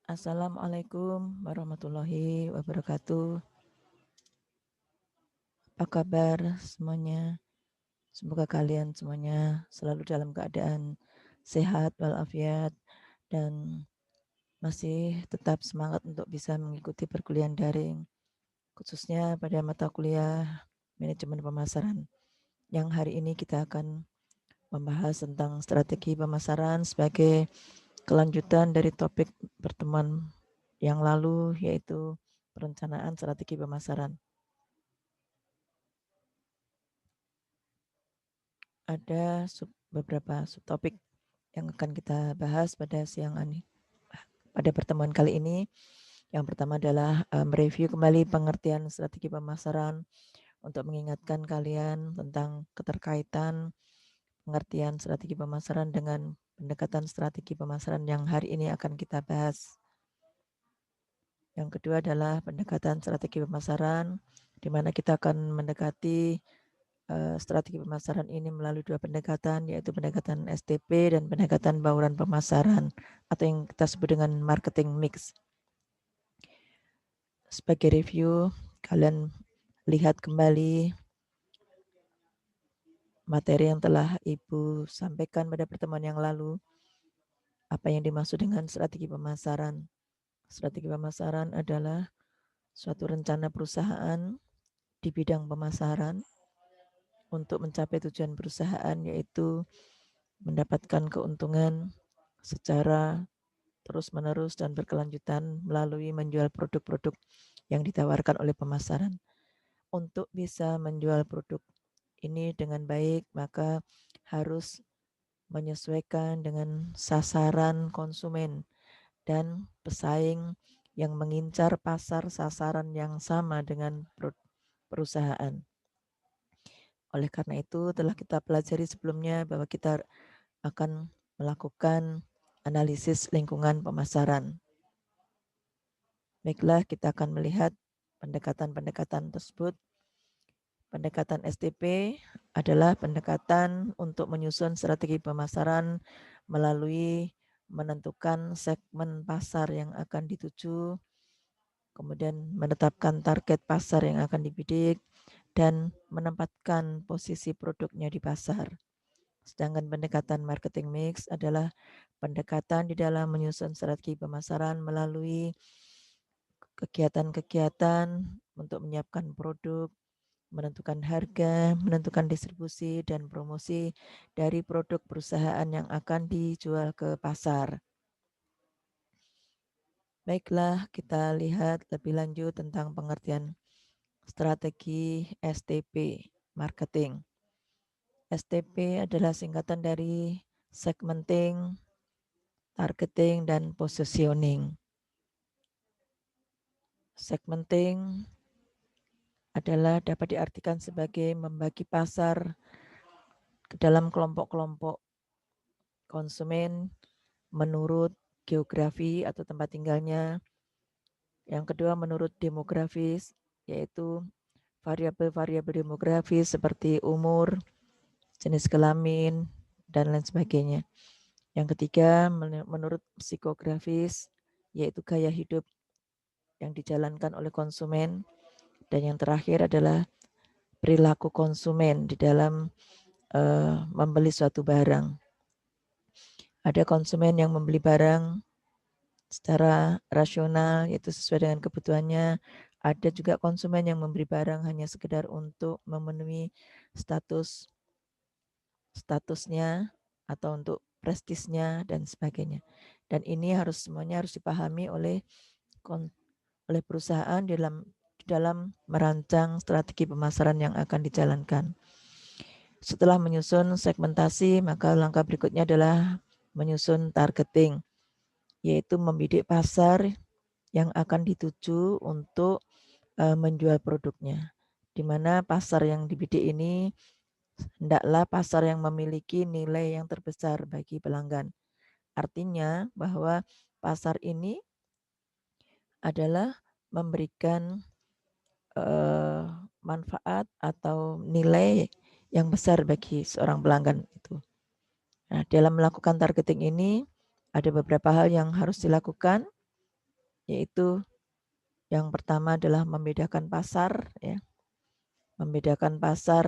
Assalamualaikum warahmatullahi wabarakatuh. Apa kabar semuanya? Semoga kalian semuanya selalu dalam keadaan sehat walafiat dan masih tetap semangat untuk bisa mengikuti perkuliahan daring, khususnya pada mata kuliah manajemen pemasaran. Yang hari ini kita akan membahas tentang strategi pemasaran sebagai kelanjutan dari topik pertemuan yang lalu, yaitu perencanaan strategi pemasaran. Ada beberapa subtopik yang akan kita bahas pada siang ini. Pada pertemuan kali ini, yang pertama adalah mereview kembali pengertian strategi pemasaran untuk mengingatkan kalian tentang keterkaitan pengertian strategi pemasaran dengan pendekatan strategi pemasaran yang hari ini akan kita bahas. Yang kedua adalah pendekatan strategi pemasaran, di mana kita akan mendekati strategi pemasaran ini melalui dua pendekatan, yaitu pendekatan STP dan pendekatan bauran pemasaran atau yang kita sebut dengan marketing mix. Sebagai review, kalian lihat kembali materi yang telah Ibu sampaikan pada pertemuan yang lalu. Apa yang dimaksud dengan strategi pemasaran? Strategi pemasaran adalah suatu rencana perusahaan di bidang pemasaran untuk mencapai tujuan perusahaan, yaitu mendapatkan keuntungan secara terus-menerus dan berkelanjutan melalui menjual produk-produk yang ditawarkan oleh pemasaran. Untuk bisa menjual produk ini dengan baik, maka harus menyesuaikan dengan sasaran konsumen dan pesaing yang mengincar pasar sasaran yang sama dengan perusahaan. Oleh karena itu, telah kita pelajari sebelumnya bahwa kita akan melakukan analisis lingkungan pemasaran. Baiklah, kita akan melihat pendekatan-pendekatan tersebut. Pendekatan STP adalah pendekatan untuk menyusun strategi pemasaran melalui menentukan segmen pasar yang akan dituju, kemudian menetapkan target pasar yang akan dibidik, dan menempatkan posisi produknya di pasar. Sedangkan pendekatan marketing mix adalah pendekatan di dalam menyusun strategi pemasaran melalui kegiatan-kegiatan untuk menyiapkan produk, menentukan harga, menentukan distribusi dan promosi dari produk perusahaan yang akan dijual ke pasar. Baiklah, kita lihat lebih lanjut tentang pengertian strategi STP, marketing. STP adalah singkatan dari segmenting, targeting, dan positioning. Segmenting adalah dapat diartikan sebagai membagi pasar ke dalam kelompok-kelompok konsumen menurut geografi atau tempat tinggalnya. Yang kedua menurut demografis, yaitu variabel-variabel demografis seperti umur, jenis kelamin, dan lain sebagainya. Yang ketiga menurut psikografis, yaitu gaya hidup yang dijalankan oleh konsumen. Dan yang terakhir adalah perilaku konsumen di dalam membeli suatu barang. Ada konsumen yang membeli barang secara rasional, yaitu sesuai dengan kebutuhannya. Ada juga konsumen yang membeli barang hanya sekedar untuk memenuhi statusnya atau untuk prestisnya dan sebagainya. Dan ini semuanya harus dipahami oleh perusahaan dalam merancang strategi pemasaran yang akan dijalankan. Setelah menyusun segmentasi, maka langkah berikutnya adalah menyusun targeting, yaitu membidik pasar yang akan dituju untuk menjual produknya. Di mana pasar yang dibidik ini hendaklah pasar yang memiliki nilai yang terbesar bagi pelanggan. Artinya bahwa pasar ini adalah memberikan manfaat atau nilai yang besar bagi seorang pelanggan itu. Nah, dalam melakukan targeting ini ada beberapa hal yang harus dilakukan. yaitu yang pertama adalah membedakan pasar, ya. Membedakan pasar,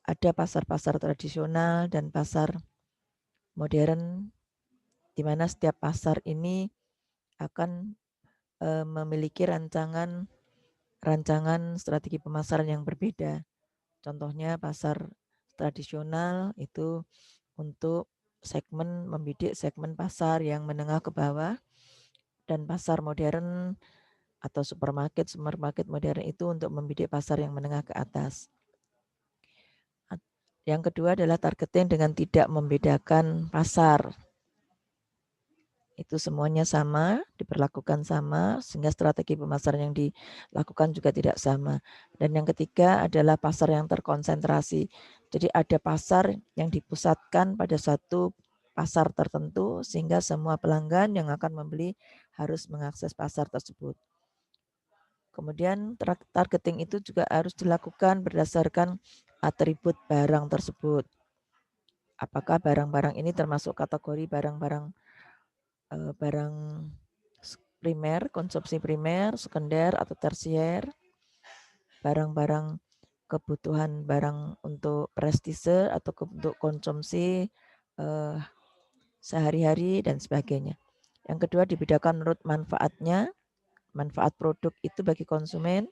ada pasar-pasar tradisional dan pasar modern, di mana setiap pasar ini akan memiliki rancangan strategi pemasaran yang berbeda. Contohnya pasar tradisional itu untuk membidik segmen pasar yang menengah ke bawah, dan pasar modern atau supermarket modern itu untuk membidik pasar yang menengah ke atas. Yang kedua adalah targeting dengan tidak membedakan pasar. Itu semuanya sama, diperlakukan sama, sehingga strategi pemasaran yang dilakukan juga tidak sama. Dan yang ketiga adalah pasar yang terkonsentrasi. Jadi ada pasar yang dipusatkan pada satu pasar tertentu, sehingga semua pelanggan yang akan membeli harus mengakses pasar tersebut. Kemudian targeting itu juga harus dilakukan berdasarkan atribut barang tersebut. Apakah barang-barang ini termasuk kategori barang-barang primer, konsumsi primer, sekunder, atau tersier, barang-barang kebutuhan barang untuk prestise atau untuk konsumsi sehari-hari dan sebagainya. Yang kedua dibedakan menurut manfaatnya, manfaat produk itu bagi konsumen.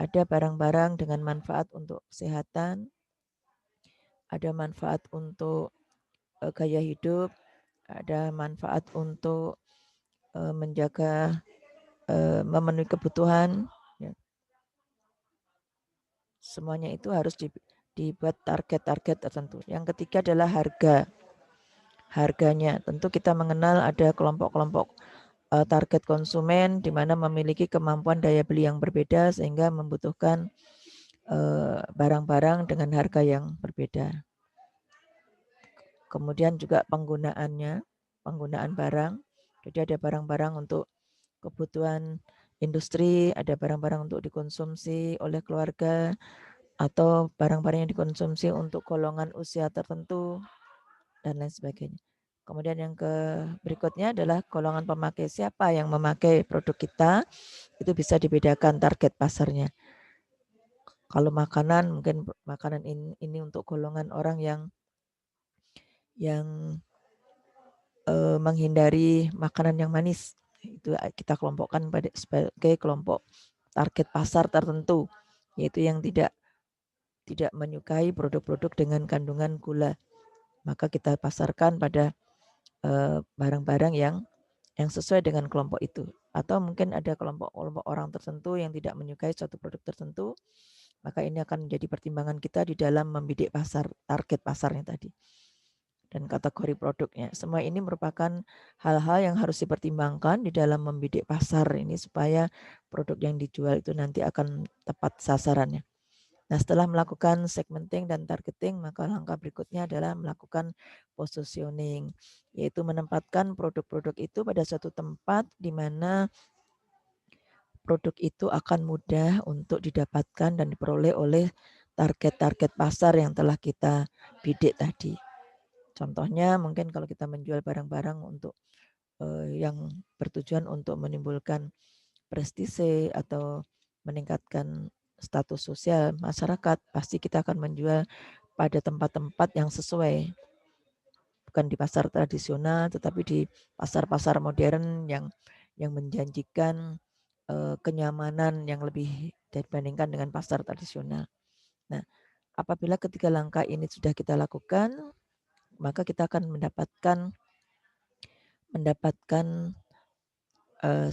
Ada barang-barang dengan manfaat untuk kesehatan, ada manfaat untuk gaya hidup, ada manfaat untuk menjaga memenuhi kebutuhan. Ya. Semuanya itu harus dibuat target-target tertentu. Yang ketiga adalah harganya. Tentu kita mengenal ada kelompok-kelompok target konsumen di mana memiliki kemampuan daya beli yang berbeda sehingga membutuhkan barang-barang dengan harga yang berbeda. Kemudian juga penggunaan barang. Jadi ada barang-barang untuk kebutuhan industri, ada barang-barang untuk dikonsumsi oleh keluarga, atau barang-barang yang dikonsumsi untuk golongan usia tertentu, dan lain sebagainya. Kemudian yang berikutnya adalah golongan pemakai. Siapa yang memakai produk kita, itu bisa dibedakan target pasarnya. Kalau makanan, mungkin makanan ini untuk golongan orang yang menghindari makanan yang manis. Itu kita kelompokkan sebagai kelompok target pasar tertentu, yaitu yang tidak menyukai produk-produk dengan kandungan gula. Maka kita pasarkan pada barang-barang yang sesuai dengan kelompok itu. Atau mungkin ada kelompok orang tertentu yang tidak menyukai suatu produk tertentu, maka ini akan menjadi pertimbangan kita di dalam membidik pasar, target pasarnya tadi, dan kategori produknya. Semua ini merupakan hal-hal yang harus dipertimbangkan di dalam membidik pasar ini supaya produk yang dijual itu nanti akan tepat sasarannya. Nah, setelah melakukan segmenting dan targeting, maka langkah berikutnya adalah melakukan positioning, yaitu menempatkan produk-produk itu pada suatu tempat di mana produk itu akan mudah untuk didapatkan dan diperoleh oleh target-target pasar yang telah kita bidik tadi. Contohnya mungkin kalau kita menjual barang-barang untuk yang bertujuan untuk menimbulkan prestise atau meningkatkan status sosial masyarakat, pasti kita akan menjual pada tempat-tempat yang sesuai. Bukan di pasar tradisional, tetapi di pasar-pasar modern yang menjanjikan kenyamanan yang lebih dibandingkan dengan pasar tradisional. Nah, apabila ketiga langkah ini sudah kita lakukan, maka kita akan mendapatkan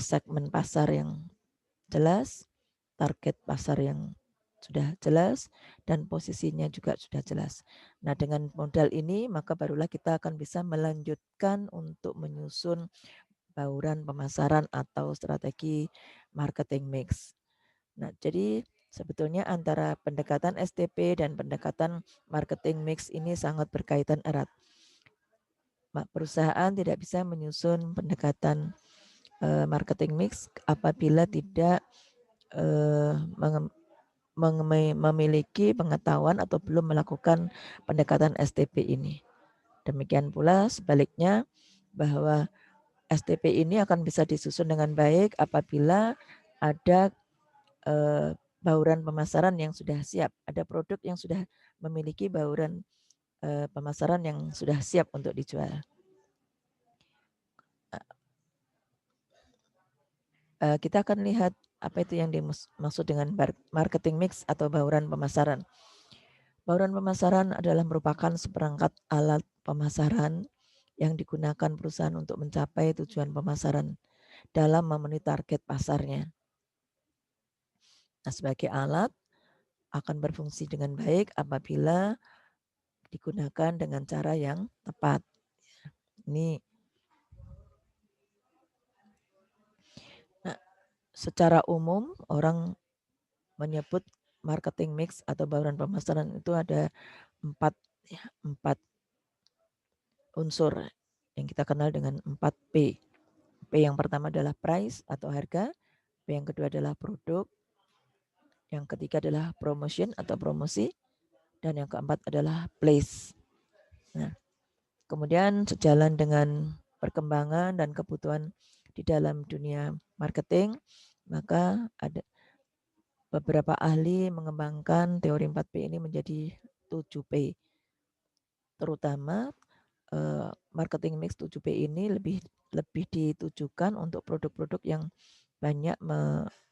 segmen pasar yang jelas, target pasar yang sudah jelas, dan posisinya juga sudah jelas. Nah, dengan modal ini maka barulah kita akan bisa melanjutkan untuk menyusun bauran pemasaran atau strategi marketing mix. Nah, jadi sebetulnya antara pendekatan STP dan pendekatan marketing mix ini sangat berkaitan erat. Perusahaan tidak bisa menyusun pendekatan marketing mix apabila tidak memiliki pengetahuan atau belum melakukan pendekatan STP ini. Demikian pula sebaliknya, bahwa STP ini akan bisa disusun dengan baik apabila ada bauran pemasaran yang sudah siap, ada produk yang sudah memiliki bauran pemasaran yang sudah siap untuk dijual. Kita akan lihat apa itu yang dimaksud dengan marketing mix atau bauran pemasaran. Bauran pemasaran adalah merupakan seperangkat alat pemasaran yang digunakan perusahaan untuk mencapai tujuan pemasaran dalam memenuhi target pasarnya. Nah, sebagai alat akan berfungsi dengan baik apabila digunakan dengan cara yang tepat. Ini secara umum orang menyebut marketing mix atau bauran pemasaran itu ada empat unsur yang kita kenal dengan 4P. P yang pertama adalah price atau harga, P yang kedua adalah produk, yang ketiga adalah promotion atau promosi, dan yang keempat adalah place. Nah, kemudian sejalan dengan perkembangan dan kebutuhan di dalam dunia marketing, maka ada beberapa ahli mengembangkan teori 4P ini menjadi 7P. Terutama marketing mix 7P ini lebih ditujukan untuk produk-produk yang banyak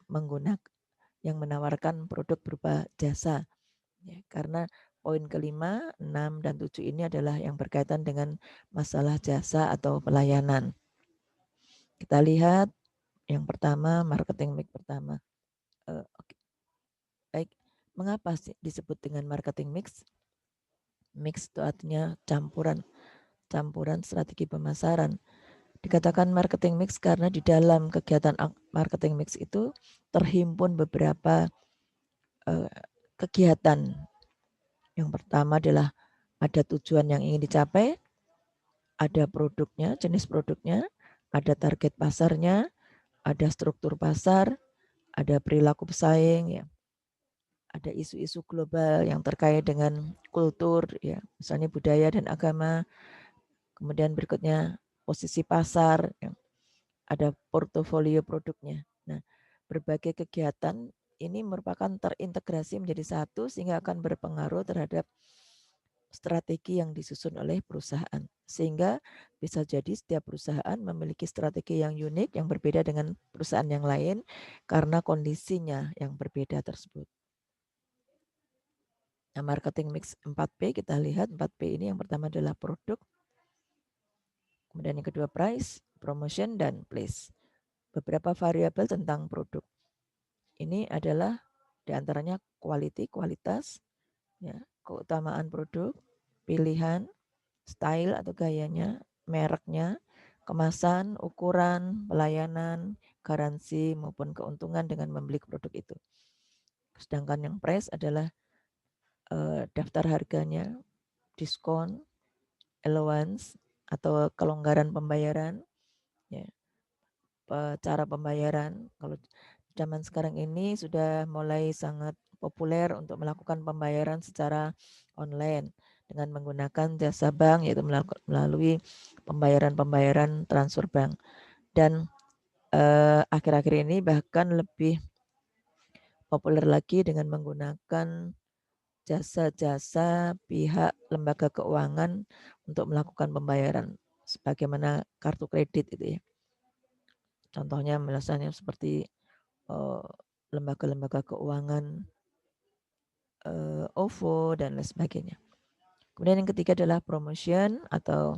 menggunakan yang menawarkan produk berupa jasa. Ya, karena poin kelima, 6, dan 7 ini adalah yang berkaitan dengan masalah jasa atau pelayanan. Kita lihat yang pertama, marketing mix pertama. Baik, mengapa sih disebut dengan marketing mix? Mix itu artinya campuran strategi pemasaran. Dikatakan marketing mix karena di dalam kegiatan marketing mix itu terhimpun beberapa kegiatan. Yang pertama adalah ada tujuan yang ingin dicapai, ada produknya, jenis produknya, ada target pasarnya, ada struktur pasar, ada perilaku pesaing, ya, ada isu-isu global yang terkait dengan kultur, ya, misalnya budaya dan agama. Kemudian berikutnya posisi pasar, ya, ada portofolio produknya. Nah, berbagai kegiatan ini merupakan terintegrasi menjadi satu sehingga akan berpengaruh terhadap strategi yang disusun oleh perusahaan. Sehingga bisa jadi setiap perusahaan memiliki strategi yang unik, yang berbeda dengan perusahaan yang lain karena kondisinya yang berbeda tersebut. Nah, marketing mix 4P, kita lihat 4P ini yang pertama adalah produk, kemudian yang kedua price, promotion, dan place. Beberapa variabel tentang produk. Ini adalah diantaranya quality, kualitas, ya, keutamaan produk, pilihan, style atau gayanya, mereknya, kemasan, ukuran, pelayanan, garansi maupun keuntungan dengan membeli produk itu. Sedangkan yang price adalah daftar harganya, diskon, allowance atau kelonggaran pembayaran, ya, cara pembayaran. Kalau zaman sekarang ini sudah mulai sangat populer untuk melakukan pembayaran secara online dengan menggunakan jasa bank, yaitu melalui pembayaran transfer bank. Dan akhir-akhir ini bahkan lebih populer lagi dengan menggunakan jasa-jasa pihak lembaga keuangan untuk melakukan pembayaran sebagaimana kartu kredit itu, ya. Contohnya misalnya seperti lembaga-lembaga keuangan, OVO dan lain sebagainya. Kemudian yang ketiga adalah promotion atau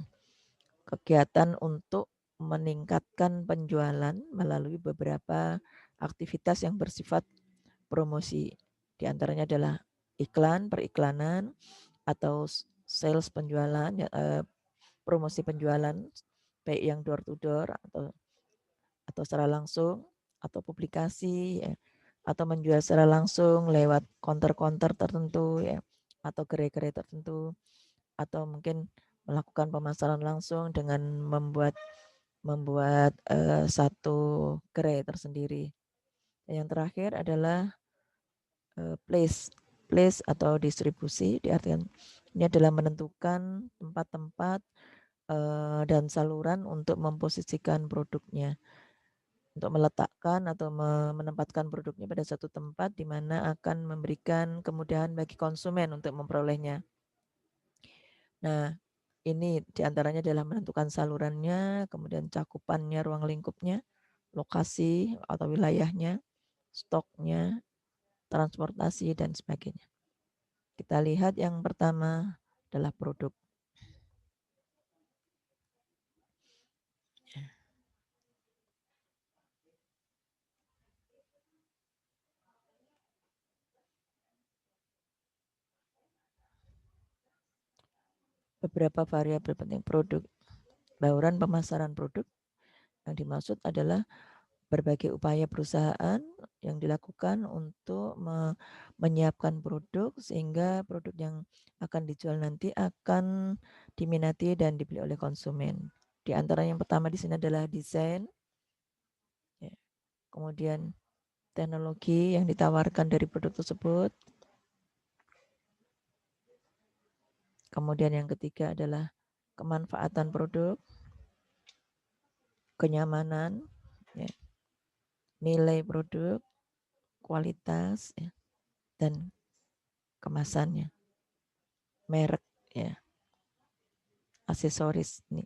kegiatan untuk meningkatkan penjualan melalui beberapa aktivitas yang bersifat promosi. Di antaranya adalah iklan, periklanan, atau sales penjualan, promosi penjualan, baik yang door to door atau secara langsung, atau publikasi, ya, atau menjual secara langsung lewat counter-counter tertentu, ya, atau gerai-gerai tertentu, atau mungkin melakukan pemasaran langsung dengan membuat satu gerai tersendiri. Yang terakhir adalah place atau distribusi, diartikan ini adalah menentukan tempat-tempat dan saluran untuk memposisikan produknya, untuk meletakkan atau menempatkan produknya pada satu tempat di mana akan memberikan kemudahan bagi konsumen untuk memperolehnya. Nah, ini diantaranya adalah menentukan salurannya, kemudian cakupannya, ruang lingkupnya, lokasi atau wilayahnya, stoknya, transportasi, dan sebagainya. Kita lihat yang pertama adalah produk. Beberapa variabel penting produk. Bauran pemasaran produk yang dimaksud adalah berbagai upaya perusahaan yang dilakukan untuk menyiapkan produk sehingga produk yang akan dijual nanti akan diminati dan dibeli oleh konsumen. Di antara yang pertama di sini adalah desain, ya. Kemudian teknologi yang ditawarkan dari produk tersebut. Kemudian yang ketiga adalah kemanfaatan produk, kenyamanan, ya, nilai produk, kualitas, ya, dan kemasannya, merek, ya, aksesoris. Nih,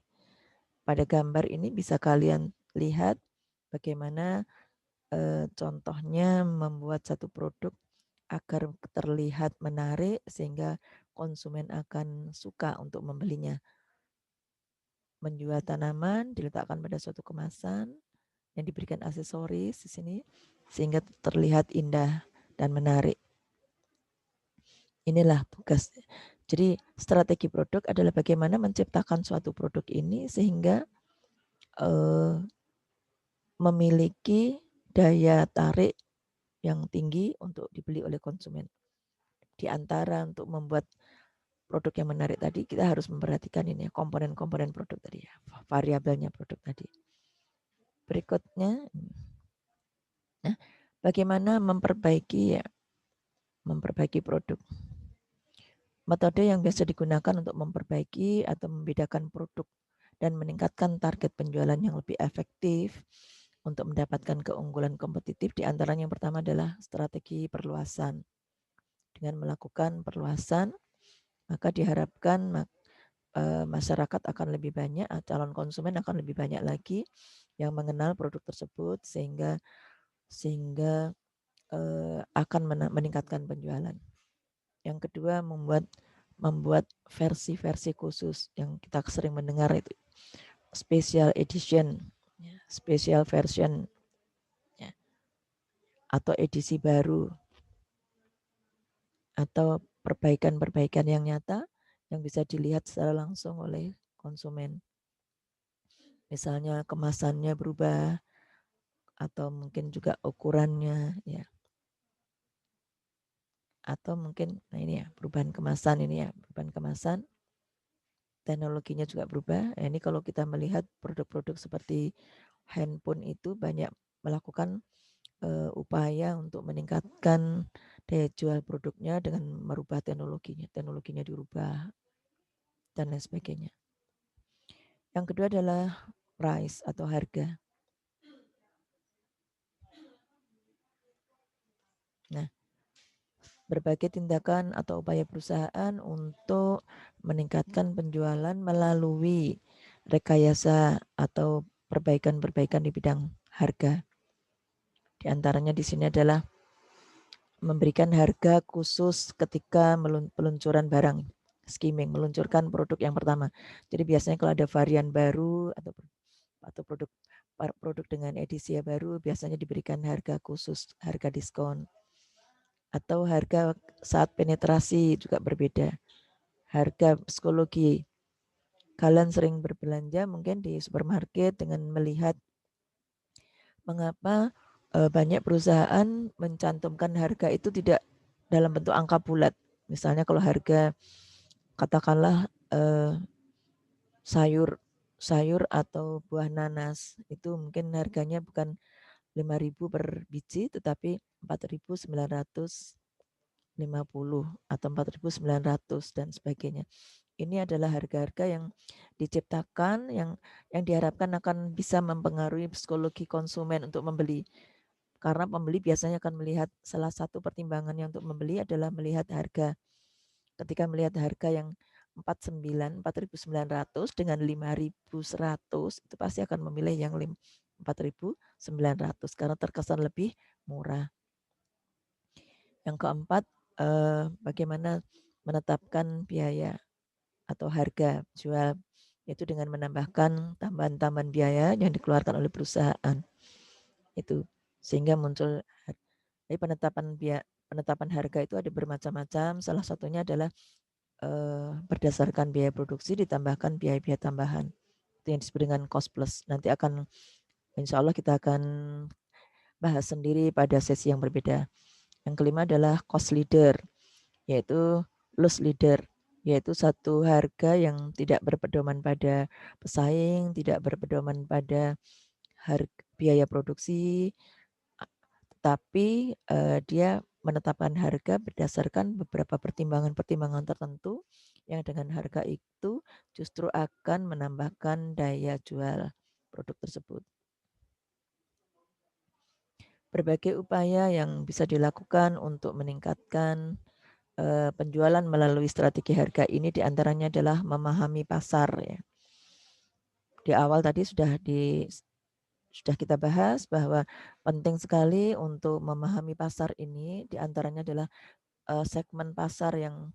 pada gambar ini bisa kalian lihat bagaimana contohnya membuat satu produk agar terlihat menarik sehingga konsumen akan suka untuk membelinya. Menjual tanaman diletakkan pada suatu kemasan yang diberikan aksesoris di sini sehingga terlihat indah dan menarik. Inilah tugas. Jadi strategi produk adalah bagaimana menciptakan suatu produk ini sehingga memiliki daya tarik yang tinggi untuk dibeli oleh konsumen. Di antara untuk membuat produk yang menarik tadi, kita harus memperhatikan ini komponen-komponen produk tadi ya, variabelnya produk tadi. Berikutnya, nah, bagaimana memperbaiki produk. Metode yang biasa digunakan untuk memperbaiki atau membedakan produk dan meningkatkan target penjualan yang lebih efektif untuk mendapatkan keunggulan kompetitif, di antaranya yang pertama adalah strategi perluasan. Dengan melakukan perluasan, maka diharapkan masyarakat akan lebih banyak, calon konsumen akan lebih banyak lagi yang mengenal produk tersebut sehingga akan meningkatkan penjualan. Yang kedua, membuat versi-versi khusus yang kita sering mendengar itu special edition, special version, ya, atau edisi baru, atau perbaikan-perbaikan yang nyata yang bisa dilihat secara langsung oleh konsumen. Misalnya kemasannya berubah atau mungkin juga ukurannya, ya. Atau mungkin nah ini ya, perubahan kemasan ini ya, perubahan kemasan. Teknologinya juga berubah. Nah, ini kalau kita melihat produk-produk seperti handphone itu banyak melakukan upaya untuk meningkatkan daya jual produknya dengan merubah teknologinya. Teknologinya dirubah dan lain sebagainya. Yang kedua adalah price atau harga. Nah, berbagai tindakan atau upaya perusahaan untuk meningkatkan penjualan melalui rekayasa atau perbaikan-perbaikan di bidang harga. Di antaranya di sini adalah memberikan harga khusus ketika peluncuran barang, skimming, meluncurkan produk yang pertama. Jadi biasanya kalau ada varian baru atau produk dengan edisi baru biasanya diberikan harga khusus, harga diskon. Atau harga saat penetrasi juga berbeda. Harga psikologi. Kalian sering berbelanja mungkin di supermarket dengan melihat mengapa banyak perusahaan mencantumkan harga itu tidak dalam bentuk angka bulat. Misalnya kalau harga katakanlah sayur atau buah nanas itu mungkin harganya bukan 5.000 per biji tetapi 4.950 atau 4.900 dan sebagainya. Ini adalah harga-harga yang diciptakan, yang diharapkan akan bisa mempengaruhi psikologi konsumen untuk membeli. Karena pembeli biasanya akan melihat salah satu pertimbangannya untuk membeli adalah melihat harga. Ketika melihat harga yang 4.900 dengan 5.100, itu pasti akan memilih yang 4.900 karena terkesan lebih murah. Yang keempat, bagaimana menetapkan biaya atau harga jual, yaitu dengan menambahkan tambahan-tambahan biaya yang dikeluarkan oleh perusahaan. Itu sehingga muncul penetapan harga itu ada bermacam-macam. Salah satunya adalah berdasarkan biaya produksi ditambahkan biaya-biaya tambahan. Itu yang disebut dengan cost plus. Nanti insya Allah kita akan bahas sendiri pada sesi yang berbeda. Yang kelima adalah cost leader, yaitu loss leader, yaitu satu harga yang tidak berpedoman pada pesaing, tidak berpedoman pada biaya produksi, tapi dia menetapkan harga berdasarkan beberapa pertimbangan-pertimbangan tertentu yang dengan harga itu justru akan menambahkan daya jual produk tersebut. Berbagai upaya yang bisa dilakukan untuk meningkatkan penjualan melalui strategi harga ini diantaranya adalah memahami pasar. Ya. Di awal tadi sudah kita bahas bahwa penting sekali untuk memahami pasar ini, diantaranya adalah segmen pasar yang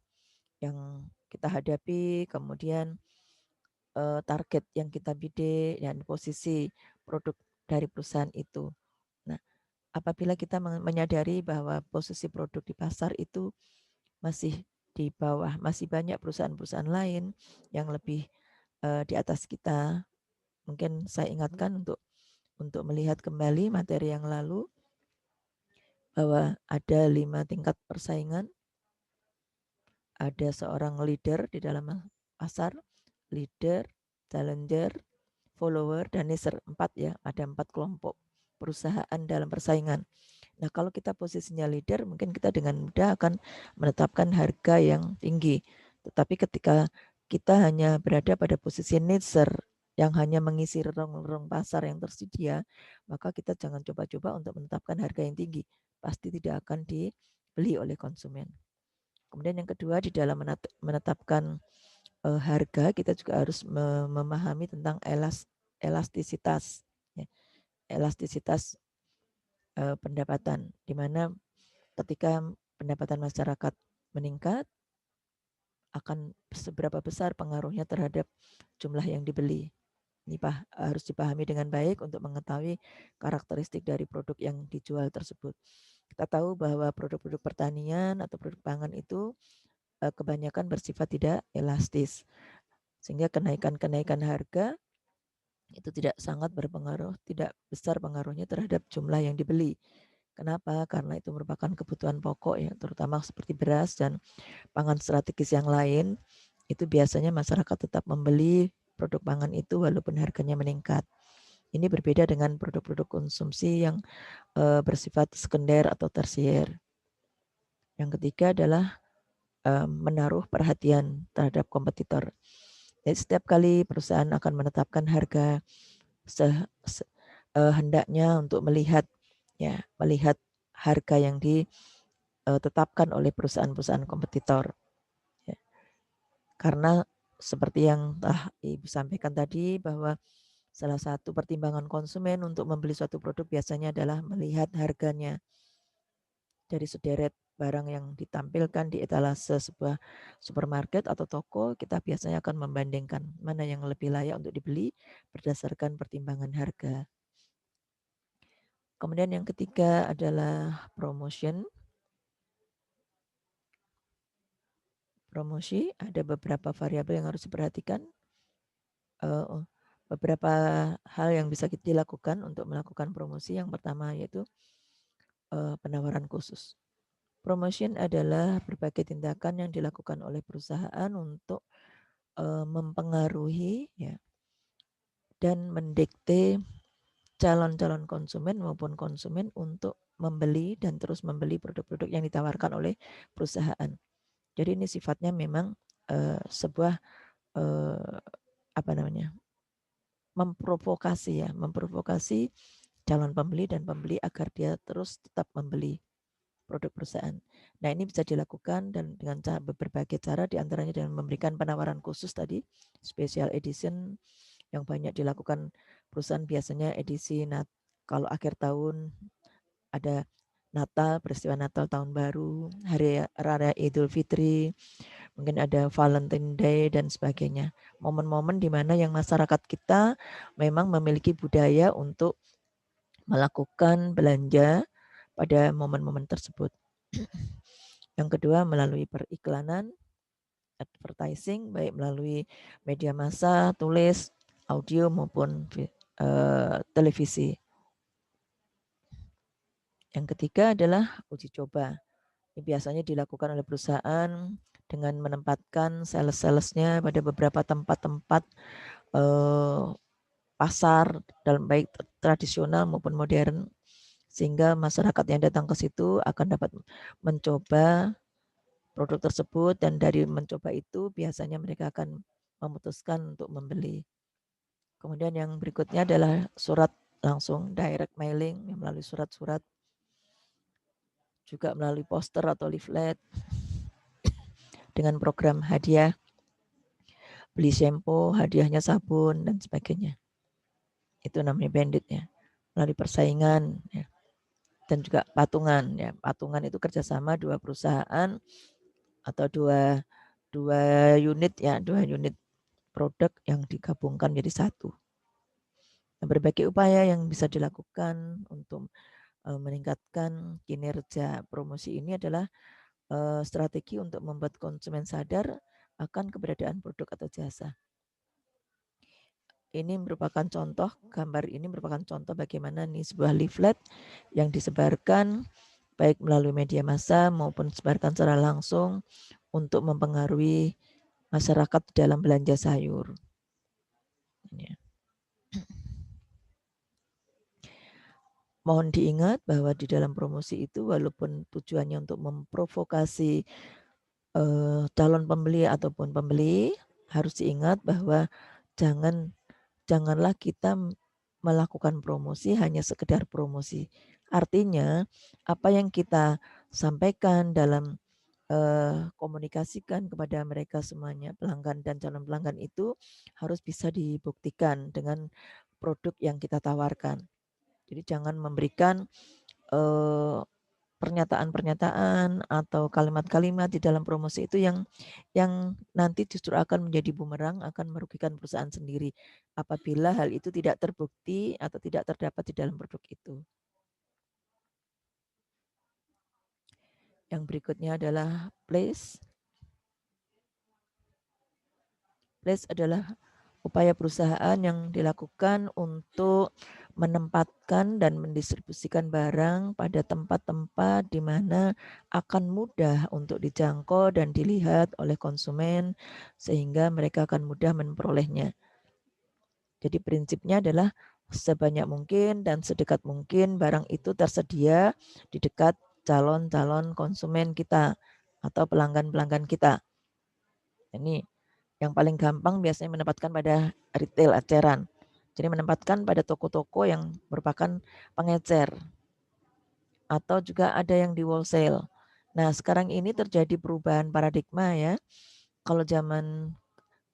kita hadapi, kemudian target yang kita bidik dan posisi produk dari perusahaan itu. Nah, apabila kita menyadari bahwa posisi produk di pasar itu masih di bawah, masih banyak perusahaan-perusahaan lain yang lebih di atas kita, mungkin saya ingatkan untuk melihat kembali materi yang lalu bahwa ada 5 tingkat persaingan. Ada seorang leader di dalam pasar, leader, challenger, follower, dan nicher. 4 ya, ada 4 kelompok perusahaan dalam persaingan. Nah, kalau kita posisinya leader, mungkin kita dengan mudah akan menetapkan harga yang tinggi. Tetapi ketika kita hanya berada pada posisi nicher yang hanya mengisi rong-rong pasar yang tersedia, maka kita jangan coba-coba untuk menetapkan harga yang tinggi. Pasti tidak akan dibeli oleh konsumen. Kemudian yang kedua, di dalam menetapkan harga, kita juga harus memahami tentang elastisitas. Ya. Elastisitas pendapatan, di mana ketika pendapatan masyarakat meningkat, akan seberapa besar pengaruhnya terhadap jumlah yang dibeli. Ini harus dipahami dengan baik untuk mengetahui karakteristik dari produk yang dijual tersebut. Kita tahu bahwa produk-produk pertanian atau produk pangan itu kebanyakan bersifat tidak elastis. Sehingga kenaikan-kenaikan harga itu tidak sangat berpengaruh, tidak besar pengaruhnya terhadap jumlah yang dibeli. Kenapa? Karena itu merupakan kebutuhan pokok ya, terutama seperti beras dan pangan strategis yang lain. Itu biasanya masyarakat tetap membeli produk pangan itu walaupun harganya meningkat. Ini berbeda dengan produk-produk konsumsi yang bersifat sekunder atau tersier. Yang ketiga adalah menaruh perhatian terhadap kompetitor. Jadi setiap kali perusahaan akan menetapkan harga hendaknya untuk melihat harga yang ditetapkan oleh perusahaan-perusahaan kompetitor. Ya. Karena seperti yang Ibu sampaikan tadi bahwa salah satu pertimbangan konsumen untuk membeli suatu produk biasanya adalah melihat harganya. Dari sederet barang yang ditampilkan di etalase sebuah supermarket atau toko, kita biasanya akan membandingkan mana yang lebih layak untuk dibeli berdasarkan pertimbangan harga. Kemudian yang ketiga adalah promotion. Promosi, ada beberapa variabel yang harus diperhatikan. Beberapa hal yang bisa dilakukan untuk melakukan promosi. Yang pertama yaitu penawaran khusus. Promotion adalah berbagai tindakan yang dilakukan oleh perusahaan untuk mempengaruhi ya, dan mendikte calon-calon konsumen maupun konsumen untuk membeli dan terus membeli produk-produk yang ditawarkan oleh perusahaan. Jadi ini sifatnya memang sebuah memprovokasi calon pembeli dan pembeli agar dia terus tetap membeli produk perusahaan. Nah, ini bisa dilakukan dan dengan berbagai cara, diantaranya dengan memberikan penawaran khusus tadi, special edition yang banyak dilakukan perusahaan biasanya edisi kalau akhir tahun ada Natal, peristiwa Natal tahun baru, hari raya Idul Fitri, mungkin ada Valentine Day dan sebagainya. Momen-momen di mana yang masyarakat kita memang memiliki budaya untuk melakukan belanja pada momen-momen tersebut. Yang kedua melalui periklanan, advertising, baik melalui media massa, tulis, audio maupun televisi. Yang ketiga adalah uji coba. Ini biasanya dilakukan oleh perusahaan dengan menempatkan sales-salesnya pada beberapa tempat-tempat pasar dalam baik tradisional maupun modern, sehingga masyarakat yang datang ke situ akan dapat mencoba produk tersebut, dan dari mencoba itu biasanya mereka akan memutuskan untuk membeli. Kemudian yang berikutnya adalah surat langsung, direct mailing, melalui surat-surat, juga melalui poster atau leaflet, dengan program hadiah, beli shampoo, hadiahnya sabun, dan sebagainya. Itu namanya bandit ya, melalui persaingan ya. Dan juga patungan ya. Patungan itu kerjasama dua perusahaan atau dua unit ya, dua unit produk yang digabungkan jadi satu. Nah, berbagai upaya yang bisa dilakukan untuk meningkatkan kinerja promosi ini adalah strategi untuk membuat konsumen sadar akan keberadaan produk atau jasa. Ini merupakan contoh, gambar ini merupakan contoh bagaimana nih sebuah leaflet yang disebarkan baik melalui media massa maupun disebarkan secara langsung untuk mempengaruhi masyarakat dalam belanja sayur. Ya. Mohon diingat bahwa di dalam promosi itu walaupun tujuannya untuk memprovokasi calon pembeli ataupun pembeli, harus diingat bahwa janganlah kita melakukan promosi hanya sekedar promosi. Artinya apa yang kita sampaikan dalam komunikasikan kepada mereka semuanya, pelanggan dan calon pelanggan, itu harus bisa dibuktikan dengan produk yang kita tawarkan. Jadi jangan memberikan pernyataan-pernyataan atau kalimat-kalimat di dalam promosi itu yang nanti justru akan menjadi bumerang, akan merugikan perusahaan sendiri apabila hal itu tidak terbukti atau tidak terdapat di dalam produk itu. Yang berikutnya adalah place. Place adalah upaya perusahaan yang dilakukan untuk menempatkan dan mendistribusikan barang pada tempat-tempat di mana akan mudah untuk dijangkau dan dilihat oleh konsumen, sehingga mereka akan mudah memperolehnya. Jadi prinsipnya adalah sebanyak mungkin dan sedekat mungkin barang itu tersedia di dekat calon-calon konsumen kita atau pelanggan-pelanggan kita. Ini yang paling gampang biasanya menempatkan pada retail eceran. Jadi menempatkan pada toko-toko yang merupakan pengecer. Atau juga ada yang di wholesale. Nah, sekarang ini terjadi perubahan paradigma ya. Kalau zaman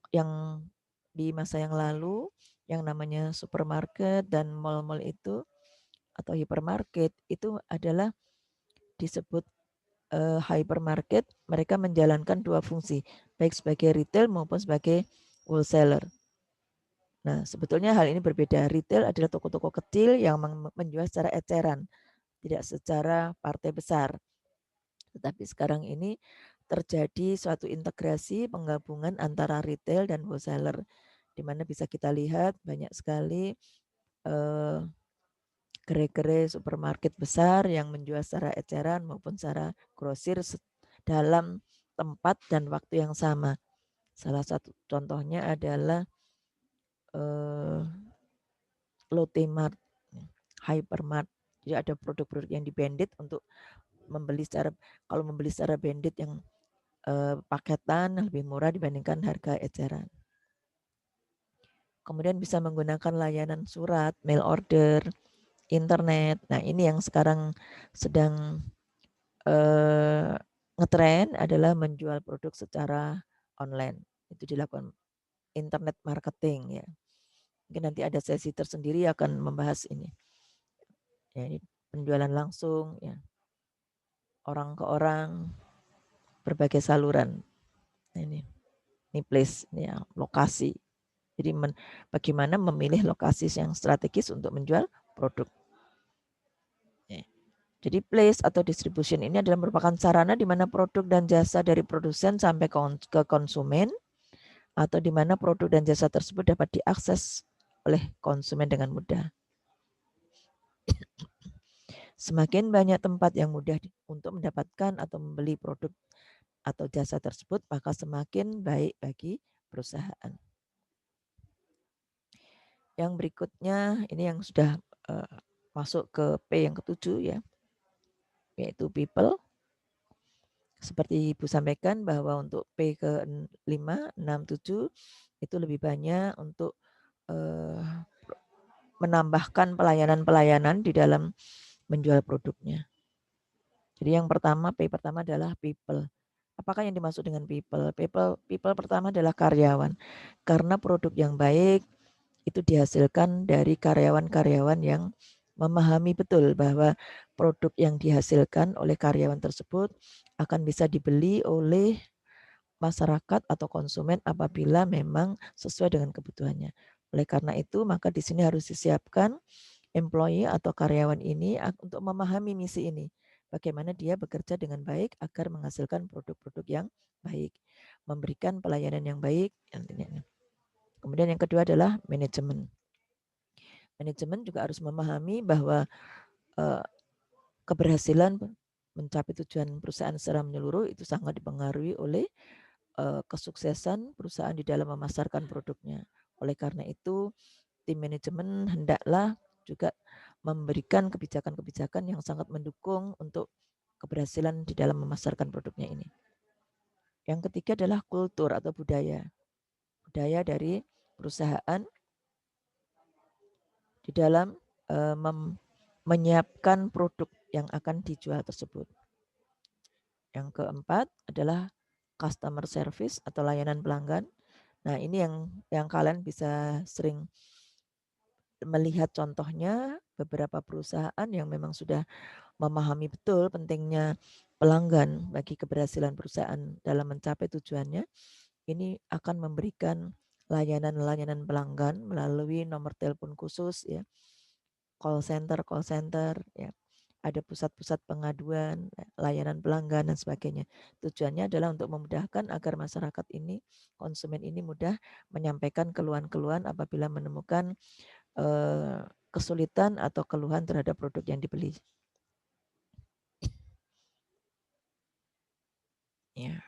yang di masa yang lalu, yang namanya supermarket dan mall-mall itu atau hypermarket itu adalah disebut hypermarket, mereka menjalankan dua fungsi, baik sebagai retail maupun sebagai wholesaler. Nah, sebetulnya hal ini berbeda. Retail adalah toko-toko kecil yang menjual secara eceran, tidak secara partai besar. Tetapi sekarang ini terjadi suatu integrasi penggabungan antara retail dan wholesaler, di mana bisa kita lihat banyak sekali gerai-gerai supermarket besar yang menjual secara eceran maupun secara grosir dalam tempat dan waktu yang sama. Salah satu contohnya adalah Lotte Mart, Hypermart. Jadi ada produk-produk yang di bandit untuk membeli secara, kalau membeli secara bandit yang paketan lebih murah dibandingkan harga eceran. Kemudian bisa menggunakan layanan surat, mail order, internet. Nah, ini yang sekarang sedang ngetren adalah menjual produk secara online. Itu dilakukan internet marketing ya. Mungkin nanti ada sesi tersendiri akan membahas ini. Ya, ini penjualan langsung ya. Orang ke orang, berbagai saluran. Nah, ini place ya, lokasi. Jadi bagaimana memilih lokasi yang strategis untuk menjual produk. Jadi place atau distribution ini adalah merupakan sarana di mana produk dan jasa dari produsen sampai ke konsumen atau di mana produk dan jasa tersebut dapat diakses oleh konsumen dengan mudah. Semakin banyak tempat yang mudah untuk mendapatkan atau membeli produk atau jasa tersebut, maka semakin baik bagi perusahaan. Yang berikutnya ini yang sudah masuk ke P yang ketujuh ya, yaitu people. Seperti Ibu sampaikan bahwa untuk P ke-5, 6, 7 itu lebih banyak untuk menambahkan pelayanan-pelayanan di dalam menjual produknya. Jadi yang pertama, P pertama adalah people. Apakah yang dimaksud dengan people? People pertama adalah karyawan. Karena produk yang baik itu dihasilkan dari karyawan-karyawan yang memahami betul bahwa produk yang dihasilkan oleh karyawan tersebut akan bisa dibeli oleh masyarakat atau konsumen apabila memang sesuai dengan kebutuhannya. Oleh karena itu, maka di sini harus disiapkan employee atau karyawan ini untuk memahami misi ini. Bagaimana dia bekerja dengan baik agar menghasilkan produk-produk yang baik, memberikan pelayanan yang baik. Kemudian yang kedua adalah manajemen. Manajemen juga harus memahami bahwa keberhasilan mencapai tujuan perusahaan secara menyeluruh itu sangat dipengaruhi oleh kesuksesan perusahaan di dalam memasarkan produknya. Oleh karena itu, tim manajemen hendaklah juga memberikan kebijakan-kebijakan yang sangat mendukung untuk keberhasilan di dalam memasarkan produknya ini. Yang ketiga adalah kultur atau budaya. Budaya dari perusahaan di dalam menyiapkan produk yang akan dijual tersebut. Yang keempat adalah customer service atau layanan pelanggan. Nah, ini yang kalian bisa sering melihat contohnya beberapa perusahaan yang memang sudah memahami betul pentingnya pelanggan bagi keberhasilan perusahaan dalam mencapai tujuannya. Ini akan memberikan layanan-layanan pelanggan melalui nomor telepon khusus ya, call center ya. Ada pusat-pusat pengaduan, layanan pelanggan dan sebagainya. Tujuannya adalah untuk memudahkan agar masyarakat ini, konsumen ini mudah menyampaikan keluhan-keluhan apabila menemukan kesulitan atau keluhan terhadap produk yang dibeli. Ya,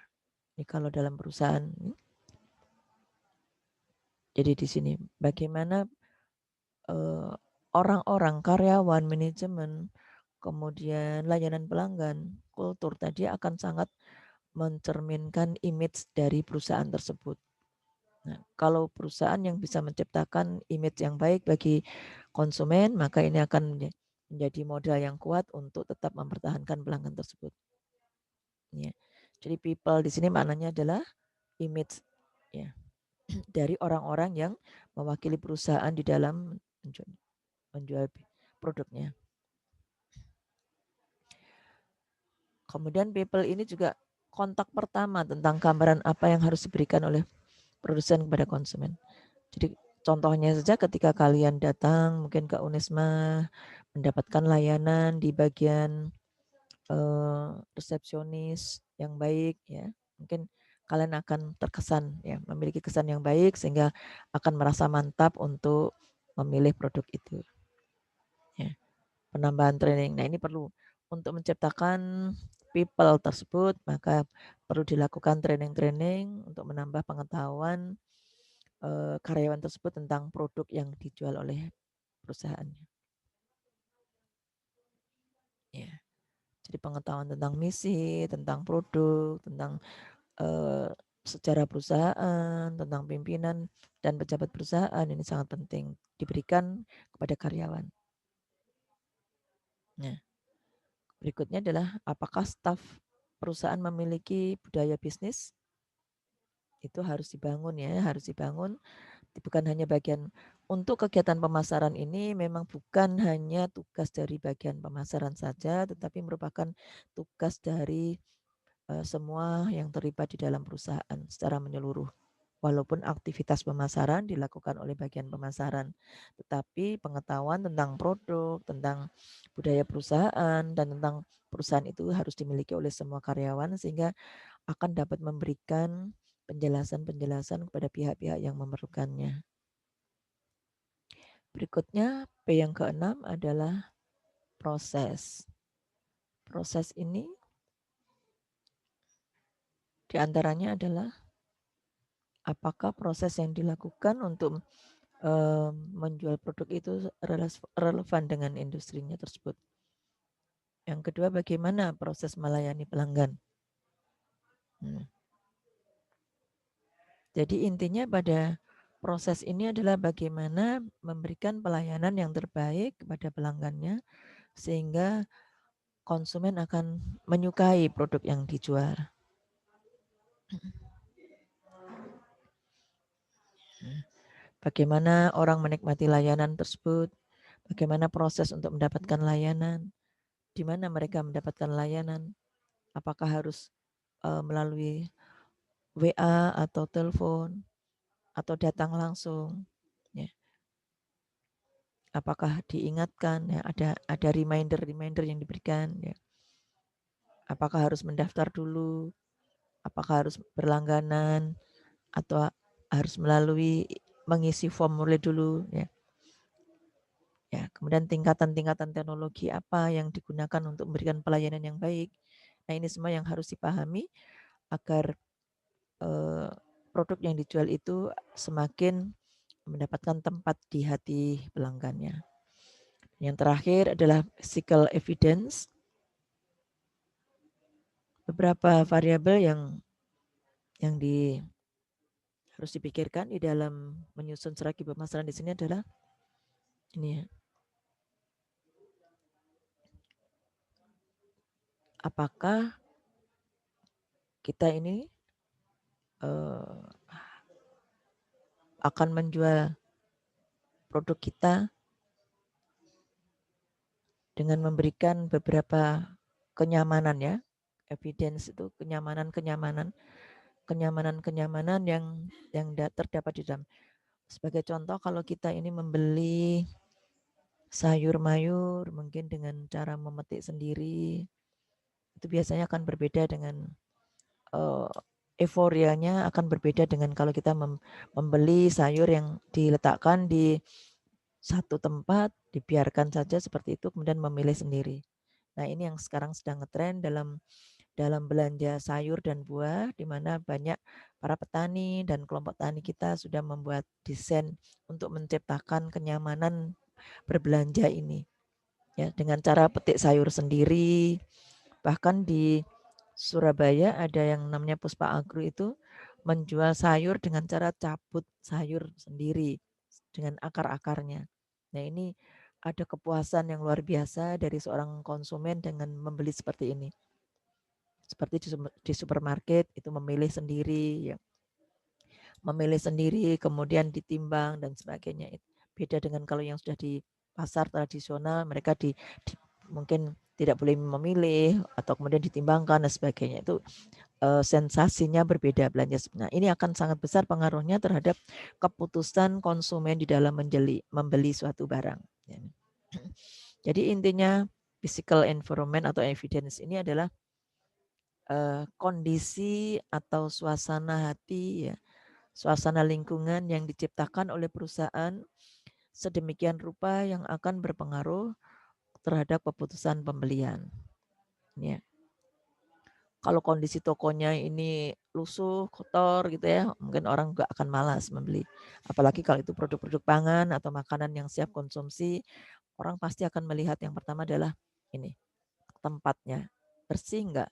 ini kalau dalam perusahaan. Jadi di sini bagaimana orang-orang, karyawan, manajemen, kemudian layanan pelanggan, kultur tadi akan sangat mencerminkan image dari perusahaan tersebut. Nah, kalau perusahaan yang bisa menciptakan image yang baik bagi konsumen, maka ini akan menjadi modal yang kuat untuk tetap mempertahankan pelanggan tersebut. Ya. Jadi people di sini maknanya adalah image ya dari orang-orang yang mewakili perusahaan di dalam menjual produknya. Kemudian people ini juga kontak pertama tentang gambaran apa yang harus diberikan oleh produsen kepada konsumen. Jadi contohnya saja ketika kalian datang mungkin ke Unisma mendapatkan layanan di bagian resepsionis yang baik ya, mungkin kalian akan terkesan ya, memiliki kesan yang baik sehingga akan merasa mantap untuk memilih produk itu. Ya. Penambahan training. Nah, ini perlu untuk menciptakan people tersebut, maka perlu dilakukan training-training untuk menambah pengetahuan karyawan tersebut tentang produk yang dijual oleh perusahaannya. Ya. Jadi pengetahuan tentang misi, tentang produk, tentang sejarah perusahaan, tentang pimpinan dan pejabat perusahaan, ini sangat penting diberikan kepada karyawan. Nah, berikutnya adalah apakah staf perusahaan memiliki budaya bisnis? Itu harus dibangun ya, harus dibangun. Bukan hanya bagian untuk kegiatan pemasaran ini memang bukan hanya tugas dari bagian pemasaran saja, tetapi merupakan tugas dari semua yang terlibat di dalam perusahaan secara menyeluruh. Walaupun aktivitas pemasaran dilakukan oleh bagian pemasaran, tetapi pengetahuan tentang produk, tentang budaya perusahaan, dan tentang perusahaan itu harus dimiliki oleh semua karyawan sehingga akan dapat memberikan penjelasan-penjelasan kepada pihak-pihak yang memerlukannya. Berikutnya, P yang keenam adalah proses. Proses ini diantaranya adalah apakah proses yang dilakukan untuk menjual produk itu relevan dengan industrinya tersebut. Yang kedua, bagaimana proses melayani pelanggan. Jadi intinya pada proses ini adalah bagaimana memberikan pelayanan yang terbaik kepada pelanggannya sehingga konsumen akan menyukai produk yang dijual. Bagaimana orang menikmati layanan tersebut, bagaimana proses untuk mendapatkan layanan, di mana mereka mendapatkan layanan, apakah harus melalui WA atau telepon atau datang langsung, ya. Apakah diingatkan, ya, ada reminder yang diberikan, ya. Apakah harus mendaftar dulu, apakah harus berlangganan atau harus melalui mengisi formulir dulu, ya. Ya, kemudian tingkatan-tingkatan teknologi apa yang digunakan untuk memberikan pelayanan yang baik. Nah, ini semua yang harus dipahami agar produk yang dijual itu semakin mendapatkan tempat di hati pelanggannya. Yang terakhir adalah physical evidence. Beberapa variabel yang harus dipikirkan di dalam menyusun strategi pemasaran di sini adalah ini ya. Apakah kita ini akan menjual produk kita dengan memberikan beberapa kenyamanan ya. Evidence itu kenyamanan yang terdapat di dalam. Sebagai contoh kalau kita ini membeli sayur mayur mungkin dengan cara memetik sendiri, itu biasanya akan berbeda dengan euforianya akan berbeda dengan kalau kita membeli sayur yang diletakkan di satu tempat, dibiarkan saja seperti itu, kemudian memilih sendiri. Nah, ini yang sekarang sedang ngetren dalam belanja sayur dan buah, di mana banyak para petani dan kelompok tani kita sudah membuat desain untuk menciptakan kenyamanan berbelanja ini. Ya, dengan cara petik sayur sendiri, bahkan di Surabaya ada yang namanya Puspa Agro itu menjual sayur dengan cara cabut sayur sendiri dengan akar-akarnya. Nah, ini ada kepuasan yang luar biasa dari seorang konsumen dengan membeli seperti ini. Seperti di supermarket itu memilih sendiri, ya. Memilih sendiri, kemudian ditimbang dan sebagainya. Beda dengan kalau yang sudah di pasar tradisional, mereka mungkin tidak boleh memilih atau kemudian ditimbangkan dan sebagainya. Itu sensasinya berbeda belanja sebenarnya. Ini akan sangat besar pengaruhnya terhadap keputusan konsumen di dalam membeli suatu barang. Jadi intinya physical environment atau evidence ini adalah kondisi atau suasana hati, ya, suasana lingkungan yang diciptakan oleh perusahaan sedemikian rupa yang akan berpengaruh terhadap keputusan pembelian. Ya. Kalau kondisi tokonya ini lusuh, kotor gitu ya, mungkin orang nggak akan malas membeli. Apalagi kalau itu produk-produk pangan atau makanan yang siap konsumsi, orang pasti akan melihat yang pertama adalah ini, tempatnya bersih enggak,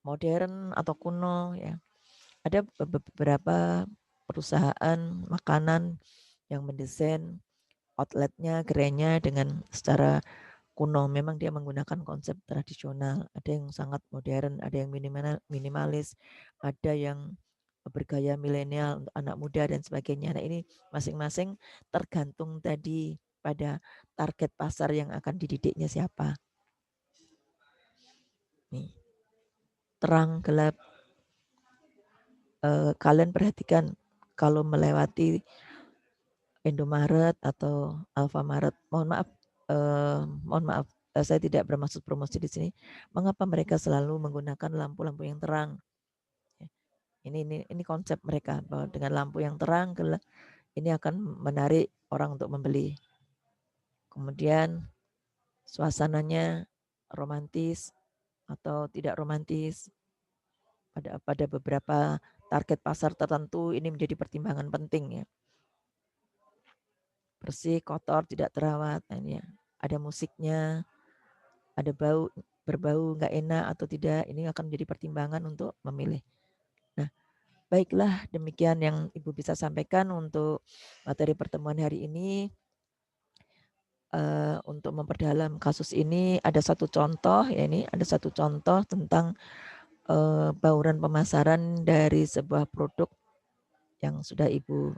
modern atau kuno ya. Ada beberapa perusahaan makanan yang mendesain outletnya, gerainya dengan secara kuno. Memang dia menggunakan konsep tradisional. Ada yang sangat modern, ada yang minimalis, ada yang bergaya milenial untuk anak muda dan sebagainya. Nah ini masing-masing tergantung tadi pada target pasar yang akan dididiknya siapa. Nih, terang gelap. Kalian perhatikan kalau melewati Indomaret atau Alfamaret, mohon maaf, saya tidak bermaksud promosi di sini. Mengapa mereka selalu menggunakan lampu-lampu yang terang? Ya, ini konsep mereka bahwa dengan lampu yang terang ini akan menarik orang untuk membeli. Kemudian suasananya romantis atau tidak romantis. Pada beberapa target pasar tertentu ini menjadi pertimbangan penting ya. Bersih, kotor, tidak terawat. Nah, ini ya. Ada musiknya, ada berbau nggak enak atau tidak, ini akan menjadi pertimbangan untuk memilih. Nah, baiklah demikian yang Ibu bisa sampaikan untuk materi pertemuan hari ini. Untuk memperdalam kasus ini ada satu contoh ya, ini ada satu contoh tentang bauran pemasaran dari sebuah produk yang sudah Ibu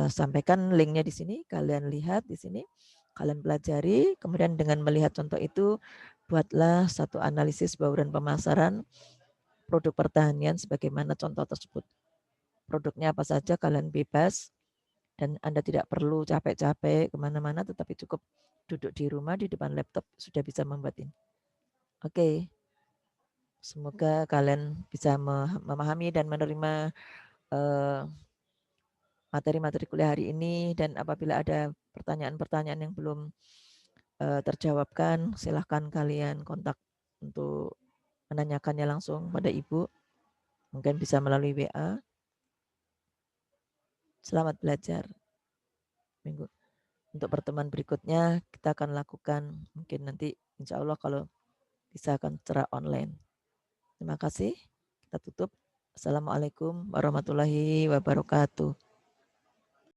sampaikan, linknya di sini, kalian lihat di sini, kalian pelajari, kemudian dengan melihat contoh itu buatlah satu analisis bauran pemasaran produk pertanian sebagaimana contoh tersebut. Produknya apa saja kalian bebas dan Anda tidak perlu capek-capek kemana-mana, tetapi cukup duduk di rumah di depan laptop sudah bisa membuat ini. Oke, semoga kalian bisa memahami dan menerima materi-materi kuliah hari ini, dan apabila ada pertanyaan-pertanyaan yang belum terjawabkan, silahkan kalian kontak untuk menanyakannya langsung pada Ibu. Mungkin bisa melalui WA. Selamat belajar. Minggu. Untuk pertemuan berikutnya kita akan lakukan mungkin nanti insya Allah kalau bisa akan secara online. Terima kasih. Kita tutup. Assalamualaikum warahmatullahi wabarakatuh.